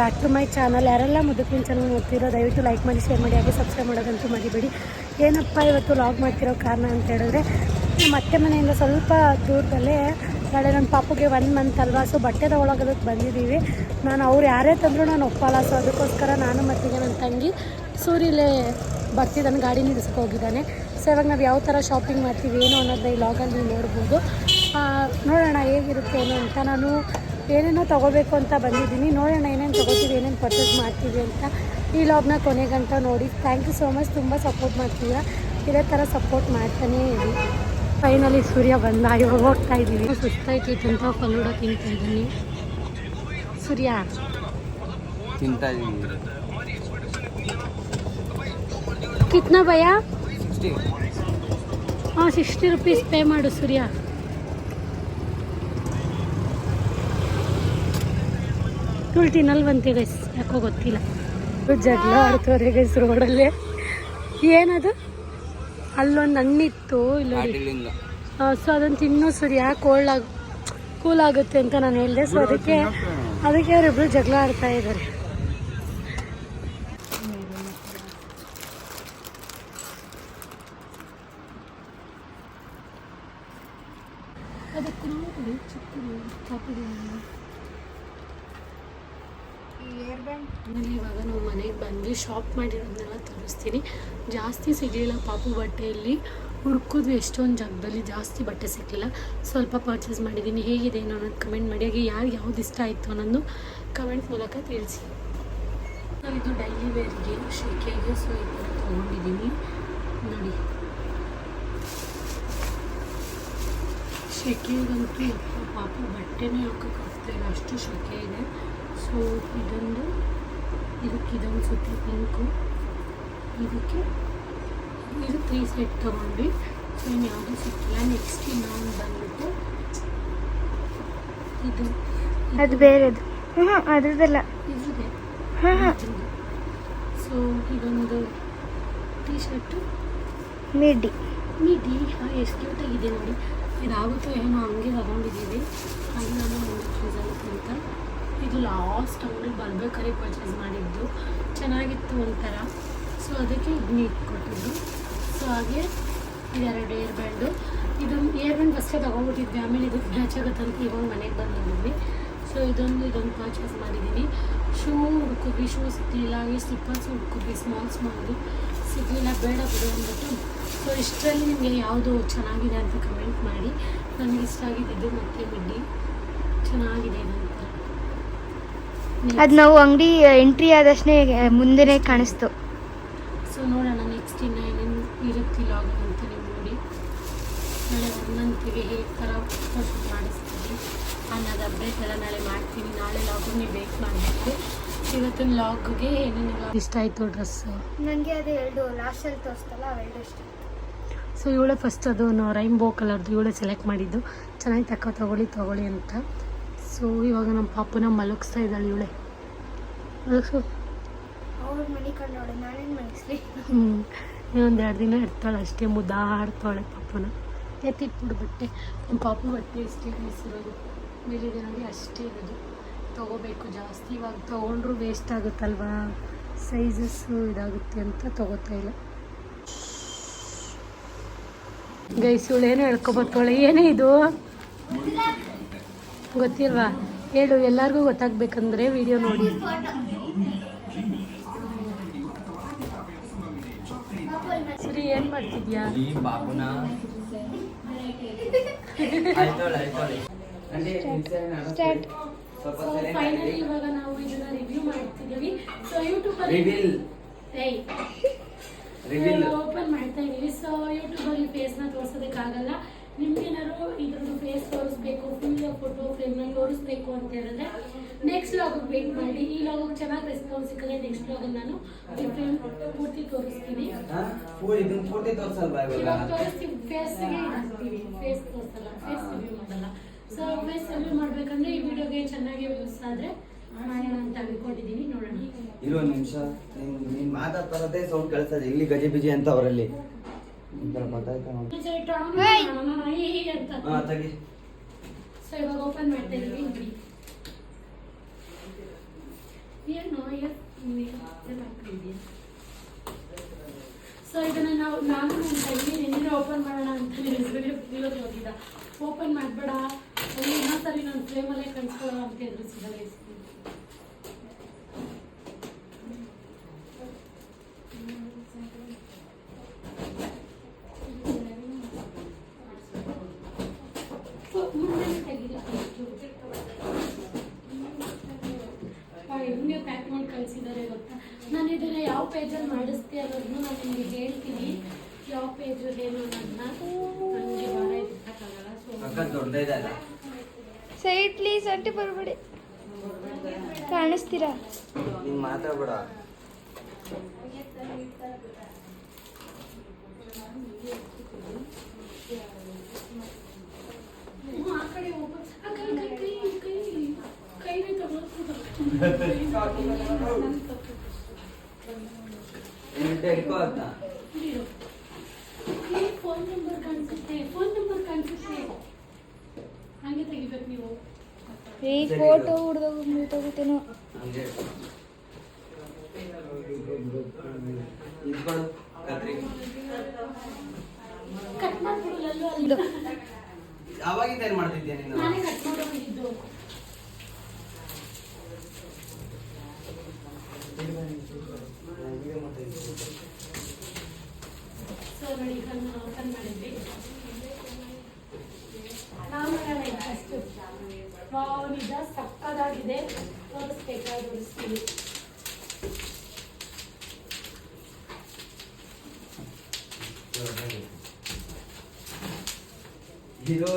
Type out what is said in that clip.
Back to my channel. ಯಾರೆಲ್ಲ ಮುದುಕಿನ channel ನೋಡ್ತಿರೋ ದಯವಿಟ್ಟು like ಮಾಡಿ, ಶೇರ್ ಮಾಡಿ, ಹಾಗೆ ಸಬ್ಸ್ಕ್ರೈಬ್ ಮಾಡೋದಂತೂ ಮರಿಬೇಡಿ. ಏನಪ್ಪ ಇವತ್ತು ವ್ಲಾಗ್ ಮಾಡ್ತಿರೋ ಕಾರಣ ಅಂತ ಹೇಳಿದ್ರೆ, ಮತ್ತೆ ಮನೆಯಿಂದ ಸ್ವಲ್ಪ ದೂರದಲ್ಲೇ ನಾಳೆ ನನ್ನ ಪಾಪುಗೆ 1 ಮಂತ್ ಅಲ್ವಾ, ಸೊ ಬಟ್ಟೆ ತೊಗೊಳೋದಕ್ಕೆ ಬಂದಿದ್ದೀವಿ. ನಾನು ಅವ್ರು ಯಾರೇ ತಂದರೂ ನಾನು ಒಪ್ಪಲ್ಲ. ಸೊ ಅದಕ್ಕೋಸ್ಕರ ನಾನು ಮತ್ತಿಗೆ ನನ್ನ ತಂಗಿ ಸೂರಿಲೇ ಬರ್ತಿದ್ದಾನೆ, ಗಾಡಿ ನಿಲ್ಲಿಸ್ಕೋಗಿದ್ದಾನೆ. ಸೊ ಇವಾಗ ನಾವು ಯಾವ ಥರ ಶಾಪಿಂಗ್ ಮಾಡ್ತೀವಿ ಏನು ಅನ್ನೋದನ್ನ ಈ ಲಾಗಲ್ಲಿ ನೋಡ್ಬೋದು. ನೋಡೋಣ ಹೇಗಿರುತ್ತೆ ಏನು ಅಂತ. ನಾನು ಏನೇನೋ ತೊಗೋಬೇಕು ಅಂತ ಬಂದಿದ್ದೀನಿ. ನೋಡೋಣ ಏನೇನು ತೊಗೋತೀವಿ, ಏನೇನು ಪರ್ಚೇಸ್ ಮಾಡ್ತೀವಿ ಅಂತ. ಈ ಲಾಗ್ನ ಕೊನೆಗಂಟ ನೋಡಿ. ಥ್ಯಾಂಕ್ ಯು ಸೋ ಮಚ್, ತುಂಬ ಸಪೋರ್ಟ್ ಮಾಡ್ತೀರಾ. ಇದೇ ಥರ ಸಪೋರ್ಟ್ ಮಾಡ್ತಾನೇ ಇರಿ. ಫೈನಲಿ ಸೂರ್ಯ ಬಂದ, ಇವಾಗ ಹೋಗ್ತಾ ಇದ್ದೀವಿ. ಸುಸ್ತಾಯ್ತಿತ್ತು ಅಂತ ಫಲೂಡ ತಿಂತಾ ಇದ್ದೀನಿ. ಸೂರ್ಯ ತಿಂತಾ ಇದ್ದೀನಿ. ಕಿತ್ನಾ ಭಯ? ಹಾಂ, 60 ರೂಪೀಸ್ ಪೇ ಮಾಡು ಸೂರ್ಯ. ಇವಳು ತಿನ್ನಲ್ವಂತೆ ಗೈಸ್, ಯಾಕೋ ಗೊತ್ತಿಲ್ಲ. ಜಗಳ ಆಡ್ತವ್ರೆ ಗೈಸ್ ರೋಡಲ್ಲೇ. ಏನದು? ಅಲ್ಲೊಂದು ಹಣ್ಣಿತ್ತು ಇಲ್ಲಿ. ಸೊ ಅದನ್ನು ತಿನ್ನು ಸೂರ್ಯ, ಕೂಲ್ ಆಗುತ್ತೆ ಅಂತ ನಾನು ಹೇಳಿದೆ. ಸೊ ಅದಕ್ಕೆ ಅವರಿಬ್ರು ಜಗಳ ಆಡ್ತಾ ಇದ್ದಾರೆ. ಅದಕ್ಕೆ ಇವಾಗ ನಾವು ಮನೆಗೆ ಬಂದು ಶಾಪ್ ಮಾಡಿರೋದನ್ನೆಲ್ಲ ತೋರಿಸ್ತೀನಿ. ಜಾಸ್ತಿ ಸಿಗಲಿಲ್ಲ ಪಾಪು ಬಟ್ಟೆಯಲ್ಲಿ, ಹುಡ್ಕಿದ್ವಿ ಎಷ್ಟೊಂದು ಜಾಗದಲ್ಲಿ, ಜಾಸ್ತಿ ಬಟ್ಟೆ ಸಿಗಲಿಲ್ಲ. ಸ್ವಲ್ಪ ಪರ್ಚೇಸ್ ಮಾಡಿದ್ದೀನಿ. ಹೇಗಿದೆ ಅನ್ನೋದು ಕಮೆಂಟ್ ಮಾಡಿ, ಹಾಗೆ ಯಾವ್ದು ಇಷ್ಟ ಆಯಿತು ಅನ್ನೋದು ಕಮೆಂಟ್ ಮೂಲಕ ತಿಳಿಸಿ. ಇದು ಡೈಲಿ ವೇರ್ಗೆ ಶೇಕೆಗೆ ಸೊ ಈ ಥರ ತೊಗೊಂಡಿದ್ದೀನಿ ನೋಡಿ. ಶೆಕೆಗಂತೂ ಪಾಪು ಬಟ್ಟೆನೇ ಹಾಕೋಕ್ಕಾಗ್ತಾಯಿಲ್ಲ, ಅಷ್ಟು ಶೆಕೆ ಇದೆ. ಸೊ ಇದೊಂದು ಸುತ್ತಿ ಪಿಂಕು, ಇದು 3 ಸೆಟ್ ತೊಗೊಂಡ್ವಿ. ಸೊ ಇನ್ನು ಯಾವುದೂ ಸಿಕ್ಕಿಲ್ಲ. ನೆಕ್ಸ್ಟ್ ಇನ್ನೊಂದು ಬಂದ್ಬಿಟ್ಟು ಅದು ಬೇರೆದು, ಅದ್ರದ್ದಲ್ಲ ಇದಿದೆ. ಸೊ ಇದೊಂದು ಟೀ ಶರ್ಟು ಮಿಡಿ. ಎಷ್ಟು ಕ್ಯೂಟಾಗಿದೆ ನೋಡಿ. ಇದಾಗುತ್ತೋ ಏನೋ ಹಂಗೆ ತಗೊಂಡಿದ್ದೀವಿ. ಹಾಗೆ ನಾನು ಒಂದು ಫ್ರೀಸಲ್ಲಿ ಅಂತ ಇದು ಲಾಸ್ಟ್ ಅಂಗಡಿ ಬರ್ಬೇಕಾದ್ರೆ ಪರ್ಚೇಸ್ ಮಾಡಿದ್ದು, ಚೆನ್ನಾಗಿತ್ತು ಒಂಥರ. ಸೊ ಅದಕ್ಕೆ ಇದನ್ನ ಇಟ್ಕೊಟ್ಟಿದ್ದು. ಸೊ ಹಾಗೆ ಇದೆರಡು ಏರ್ ಬ್ಯಾಂಡು. ಏರ್ ಬ್ಯಾಂಡ್ ಫಸ್ಟೇ ತೊಗೊಂಡ್ಬಿಟ್ಟಿದ್ವಿ, ಆಮೇಲೆ ಇದು ಮ್ಯಾಚ್ ಆಗುತ್ತಂತ ಇವಾಗ ಮನೆಗೆ ಬಂದಿದ್ವಿ. ಸೊ ಇದೊಂದು ಪರ್ಚೇಸ್ ಮಾಡಿದ್ದೀನಿ. ಶೂ ಹುಡ್ಕಿದ್ವಿ, ಶೂ ಸಿಗಲಿಲ್ಲ. ಹಾಗೆ ಸ್ಲಿಪ್ಪರ್ಸ್ ಹುಡ್ಕಿದ್ವಿ, ಸ್ಮಾಲ್ ಸಿಗಲಿಲ್ಲ. ಬೇಡ ಬಿಡು ಅಂದ್ಬಿಟ್ಟು. ಸೊ ಇಷ್ಟರಲ್ಲಿ ನಿಮಗೆ ಯಾವುದು ಚೆನ್ನಾಗಿದೆ ಅಂತ ಕಮೆಂಟ್ ಮಾಡಿ. ನನಗೆ ಇಷ್ಟ ಆಗಿದ್ದು ಮತ್ತು ಮಿಡ್ಡಿ ಚೆನ್ನಾಗಿದೆ ಅಂತ. ಅದು ನಾವು ಅಂಗಡಿ ಎಂಟ್ರಿ ಆದಷ್ಟೇ ಮುಂದೆನೇ ಕಾಣಿಸ್ತು. ಸೊ ನೋಡೋಣ ನೆಕ್ಸ್ಟ್ ಇನ್ನು ಏನೇನು ಇರುತ್ತೆ ಲಾಗ್ ಅಂತ ನೀವು ನೋಡಿ. ನಾಳೆ ಒಂದಂತಿಗೆ ಹೇಗೆ ಥರ ಫೋಟೋಶೂಟ್ ಮಾಡಿಸ್ತೀವಿ ಅನ್ನೋದು ಅಪ್ಡೇಟ್ ಎಲ್ಲ ನಾಳೆ ಮಾಡ್ತೀನಿ. ನಾಳೆ ಲಾಗು ನೀವು ಬೇಕು ಮಾಡಬೇಕು. ಇವತ್ತಿನ ಲಾಗ್ಗೆ ಏನೇನೆಲ್ಲ ಇಷ್ಟ ಆಯಿತು ಡ್ರೆಸ್ಸು. ನನಗೆ ಅದು 2 ಲಾಸ್ಟಲ್ಲಿ ತೋರಿಸ್ತಲ್ಲ, ಅವೆರಡು ಇಷ್ಟ. ಸೊ ಇವಳೇ ಫಸ್ಟ್ ಅದು ರೈನ್ಬೋ ಕಲರ್ದು ಇವಳೇ ಸೆಲೆಕ್ಟ್ ಮಾಡಿದ್ದು. ಚೆನ್ನಾಗಿ ತೊಗೊಳ್ಳಿ ಅಂತ. ಸೊ ಇವಾಗ ನಮ್ಮ ಪಾಪುನ ಮಲಗಿಸ್ತಾ ಇದ್ದಾಳೆ ಇವಳೇ. ಮಲಗಿಸು. ಅವ್ರು ಮನೆ ಕಂಡೋಳೆ, ನಾನೇನು ಮಲಗಿಸ್ಲಿ. ಇನ್ನೊಂದು 2 ದಿನ ಇರ್ತಾಳೆ ಅಷ್ಟೇ, ಮುದ್ದಾಡ್ತಾಳೆ ಪಾಪುನ. ಎತ್ತಿಟ್ಬಿಡು ಬಟ್ಟೆ. ನಮ್ಮ ಪಾಪು ಬಟ್ಟೆ ಎಷ್ಟೇ ಇರೋದು ಮೇಲಿದೆ ನೋಡಿ, ಅಷ್ಟೇ ಇರೋದು. ತೊಗೋಬೇಕು ಜಾಸ್ತಿ. ಇವಾಗ ತೊಗೊಂಡ್ರು ವೇಸ್ಟ್ ಆಗುತ್ತಲ್ವಾ, ಸೈಜಸ್ಸು ಇದಾಗುತ್ತೆ ಅಂತ ತೊಗೋತಾ ಇಲ್ಲ. ಗೈಸ್ ಇವಳು ಏನೋ ಹೇಳ್ಕೊಬರ್ತಾಳೆ. ಏನೇ ಇದು ಗೊತ್ತಿಲ್ವಾ? ಹೇಳು, ಎಲ್ಲರಿಗೂ ಗೊತ್ತಾಗಬೇಕಂದ್ರೆ ವಿಡಿಯೋ ನೋಡಿ. ಸರಿ, ಏನು ಮಾಡ್ತಿದ್ಯಾ? ಫೈನಲಿ ಇವಾಗ ನಾವು ಇದನ್ನ ರಿವ್ಯೂ ಮಾಡ್ತಿದ್ದೀವಿ. ಸೊ ಯೂಟ್ಯೂಬಲ್ಲಿ ಓಪನ್ ಮಾಡ್ತಾ ಇದ್ದೀವಿ. ಸೊ ಯೂಟ್ಯೂಬಲ್ಲಿ ಫೇಸ್ನ ತೋರಿಸೋದಕ್ಕಾಗಲ್ಲ. ನಿಮ್ಗೇನಾದ್ರು ಇದ್ರದ್ದು ಫೇಸ್ ತೋರಿಸ್ಬೇಕು, ಫುಲ್ ಫೋಟೋ ಫ್ರೇಮ್ನ ತೋರಿಸ್ಬೇಕು ಅಂತ ಹೇಳಿದ್ರೆ ನೆಕ್ಸ್ಟ್ ಲಾಗಿಗೆ ವೇಟ್ ಮಾಡಿ. ಈ ಲಾಗಿಗೆ ಚೆನ್ನಾಗಿ ರೆಸ್ಪಾನ್ಸ್ ಸಿಕ್ಕಿದ್ರೆ ನೆಕ್ಸ್ಟ್ ಲಾಗಲ್ಲಿ ನಾನು ಪೂರ್ತಿ ತೋರಿಸ್ತೀನಿ. ಇವಾಗ ತೋರಿಸ್ತೀವಿ, ಫೇಸ್ಗೆ ಹಾಕ್ತೀವಿ. ಫೇಸ್ ತೋರಿಸಲ್ಲ, ಫೇಸ್ ರಿವ್ಯೂ ಮಾಡಲ್ಲ. ಸೊ ಫೇಸ್ ರಿವ್ಯೂ ಮಾಡಬೇಕಂದ್ರೆ ಈ ವಿಡಿಯೋಗೆ ಚೆನ್ನಾಗಿ ವ್ಯೂಸ್ ಆದರೆ ಮಾಡೋಣ ಅಂತ ಅನ್ಕೊಂಡಿದ್ದೀನಿ. ನೋಡೋಣ. ಇರೋ ನಿಮಿಷ ನೀನು ಮಾತಾಡ್ತಾರದೇ ಸೌಂಡ್ ಕೇಳಿಸ್ತದೆ. ಇಲ್ಲಿ ಗಜಿ ಬಿಜಿ ಅಂತ ಅವರಲ್ಲಿ ಸೊ ಇವಾಗ ಓಪನ್ ಮಾಡ್ತಾ ಇದೀವಿ. ಏನು ಸೊ ಇದನ್ನ ನಾನು ನನ್ನ ತಂಗಿ ನಿನ್ನೆ ಓಪನ್ ಮಾಡೋಣ ಅಂತ ಇವತ್ತು ಹೋಗಿದ್ದ. ಓಪನ್ ಮಾಡಬೇಡ ಇನ್ನೊಂದ್ಸರಿ ನನ್ನ ಫ್ರೇಮಲ್ಲೇ ಕಳಿಸ್ಕೊಳ್ಳೋ ಅಂತ ಎದುರಿಸಿದ್ದಾರೆ. ಹಿಂಗೆ ಪ್ಯಾಕ್ ಮಾಡಿ ಕಳಿಸಿದ್ದಾರೆ ಗೊತ್ತಾ. ನಾನು ಇದನ್ನ ಯಾವ ಪೇಜಲ್ಲಿ ಮಾಡಿಸ್ತೀಯ ಅನ್ನೋದನ್ನು ನಾನು ನಿಮಗೆ ಹೇಳ್ತೀನಿ. ಯಾವ ಪೇಜು ಏನು ಅನ್ನೋದನ್ನ ನನಗೆ ಭಾಳ ಇದ್ದಕ್ಕಾಗಲ್ಲ. ಸೈಡ್ ಪ್ಲೀಸ್ ಅಂಟಿ ಬರ್ಬೇಡಿ, ಕಾಣಿಸ್ತೀರಾ? ನೀನ್ ಮಾತಾಡ್ಬೇಡ. ಆ ಕಡೆ ಕೈನೇ ಫೋನ್ ನಂಬರ್ ಕಾಣಿಸುತ್ತೆ. ಹಂಗೆ ತೆಗಿಬೇಕು ನೀವು. ಈ ಫೋಟೋ ಹುಡ್ದೋಗ್ಬಿಟ್ಟೇನೋ. ಕಟ್ ಮಾಡ್ಬಿಡಲ್ಲ ಅಲ್ಲಿ. ಅವಾಗಿಂದ ಏನ್ ಮಾಡ್ತಿದ್ಯಾ ನೀನು? ನಾನೇ ಕಟ್ ಮಾಡೋಗಿದ್ದು. ಸೊ ನೋಡಿ ಇದನ್ನು ಓಪನ್ ಮಾಡಿದ್ವಿ. ನಾವು ಫಸ್ಟ್ ನಿಜ ಸಕ್ಕದಾಗಿದೆ. ತೋರಿಸ್ತೀವಿ. ಹೀರೋ